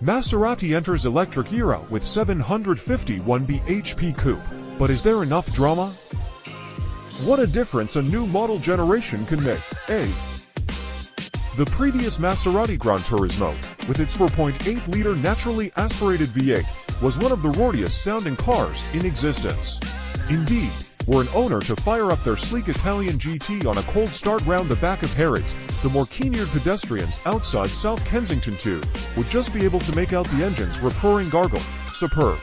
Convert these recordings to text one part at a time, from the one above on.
Maserati enters electric era with 751 bhp coupe. But is there enough drama? What a difference a new model generation can make. A. The previous Maserati GranTurismo, with its 4.8-liter naturally aspirated V8, was one of the rortiest-sounding cars in existence. Indeed, were an owner to fire up their sleek Italian GT on a cold start round the back of Harrods, the more keen-eared pedestrians outside South Kensington too would just be able to make out the engine's roaring gargle. Superb.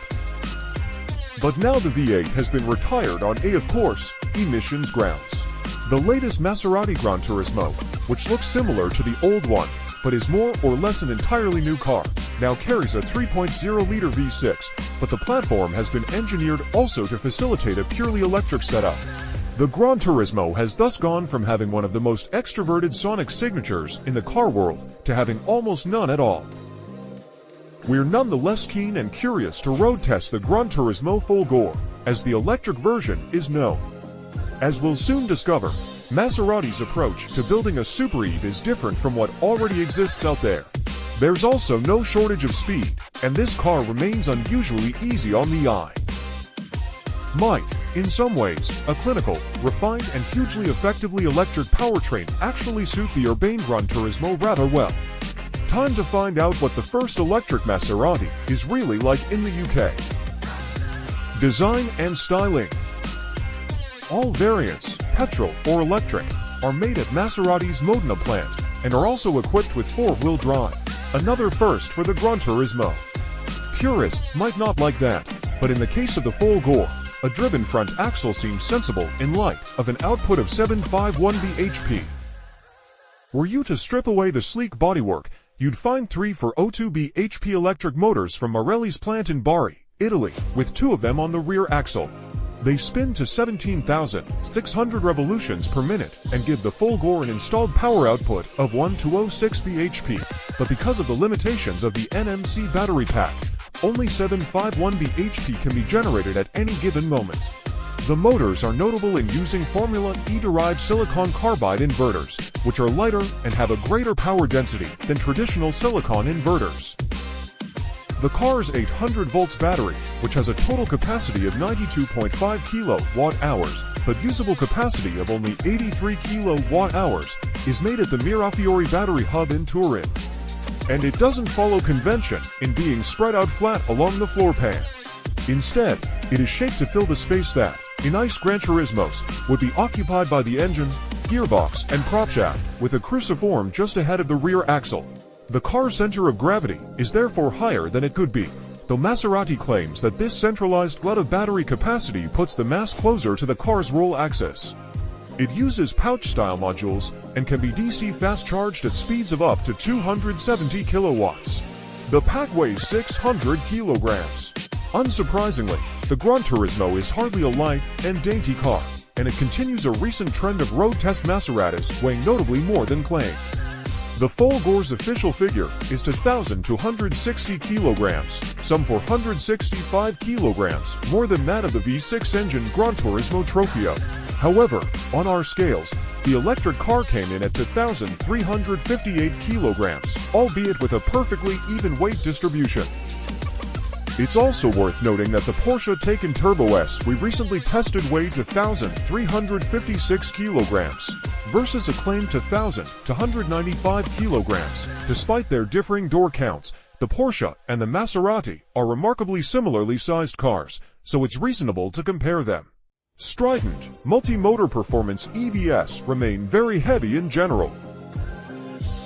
But now the V8 has been retired on of course, emissions grounds. The latest Maserati GranTurismo, which looks similar to the old one, but is more or less an entirely new car, now carries a 3.0-liter V6, but the platform has been engineered also to facilitate a purely electric setup. The GranTurismo has thus gone from having one of the most extroverted sonic signatures in the car world to having almost none at all. We're nonetheless keen and curious to road test the GranTurismo Folgore, as the electric version is known. As we'll soon discover, Maserati's approach to building a Super Eve is different from what already exists out there. There's also no shortage of speed, and this car remains unusually easy on the eye. Might, in some ways, a clinical, refined and hugely effectively electric powertrain actually suit the urbane GranTurismo rather well. Time to find out what the first electric Maserati is really like in the UK. Design and styling. All variants, petrol or electric, are made at Maserati's Modena plant and are also equipped with four-wheel drive, another first for the GranTurismo. Purists might not like that, but in the case of the Folgore, a driven front axle seems sensible in light of an output of 751 bhp. Were you to strip away the sleek bodywork, you'd find 3.402 bhp electric motors from Marelli's plant in Bari, Italy, with two of them on the rear axle. They spin to 17,600 revolutions per minute and give the Folgore an installed power output of 1206 bhp, but because of the limitations of the NMC battery pack, only 751 bhp can be generated at any given moment. The motors are notable in using Formula E-derived silicon carbide inverters, which are lighter and have a greater power density than traditional silicon inverters. The car's 800 volts battery, which has a total capacity of 92.5 kilowatt-hours, but usable capacity of only 83 kilowatt-hours, is made at the Mirafiori battery hub in Turin. And it doesn't follow convention in being spread out flat along the floor pan. Instead, it is shaped to fill the space that, in ICE GranTurismos, would be occupied by the engine, gearbox, and propshaft, with a cruciform just ahead of the rear axle. The car's center of gravity is therefore higher than it could be, though Maserati claims that this centralized glut of battery capacity puts the mass closer to the car's roll axis. It uses pouch-style modules and can be DC fast-charged at speeds of up to 270 kilowatts. The pack weighs 600 kilograms. Unsurprisingly, the GranTurismo is hardly a light and dainty car, and it continues a recent trend of road test Maseratis weighing notably more than claimed. The Folgore's official figure is 2,260 kilograms, some 465 kilograms more than that of the V6 engine GranTurismo Trofeo. However, on our scales, the electric car came in at 2,358 kilograms, albeit with a perfectly even weight distribution. It's also worth noting that the Porsche Taycan Turbo S we recently tested weighed 1,356 kilograms, versus a claimed 1,295 kilograms. Despite their differing door counts, the Porsche and the Maserati are remarkably similarly sized cars, so it's reasonable to compare them. Strident, multi-motor performance EVs remain very heavy in general.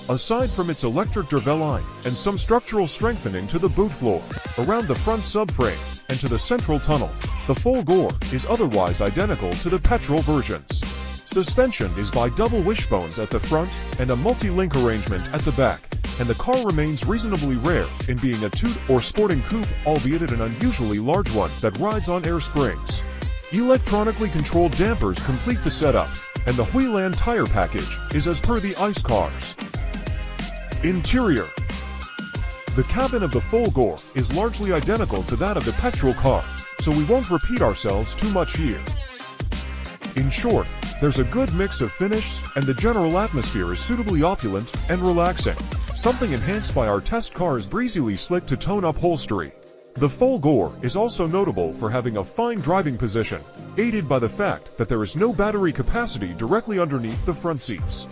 Aside from its electric Drivline and some structural strengthening to the boot floor, around the front subframe, and to the central tunnel, the Folgore is otherwise identical to the petrol versions. Suspension is by double wishbones at the front and a multi-link arrangement at the back, and the car remains reasonably rare in being a toot or sporting coupe, albeit an unusually large one that rides on air springs. Electronically controlled dampers complete the setup, and the Hooyland tire package is as per the ICE cars. Interior. The cabin of the Folgore is largely identical to that of the petrol car, so we won't repeat ourselves too much here. In short, there's a good mix of finishes, and the general atmosphere is suitably opulent and relaxing, something enhanced by our test car's breezily slick-to-tone upholstery. The Folgore is also notable for having a fine driving position, aided by the fact that there is no battery capacity directly underneath the front seats.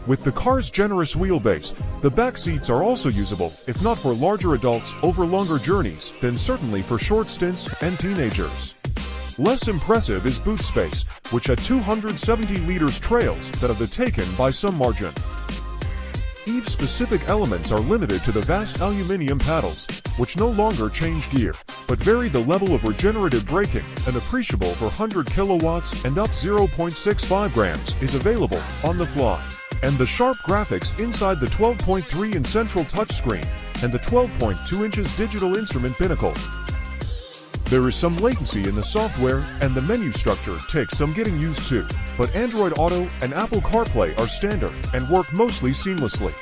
With the car's generous wheelbase, the back seats are also usable, if not for larger adults over longer journeys, then certainly for short stints and teenagers. Less impressive is boot space, which at 270 liters trails that of the Taken by some margin. EVE-specific elements are limited to the vast aluminium paddles, which no longer change gear, but vary the level of regenerative braking, and appreciable for 100 kilowatts and up 0.65 grams is available on the fly. And the sharp graphics inside the 12.3-inch central touchscreen and the 12.2 inches digital instrument binnacle. There is some latency in the software, and the menu structure takes some getting used to, but Android Auto and Apple CarPlay are standard and work mostly seamlessly.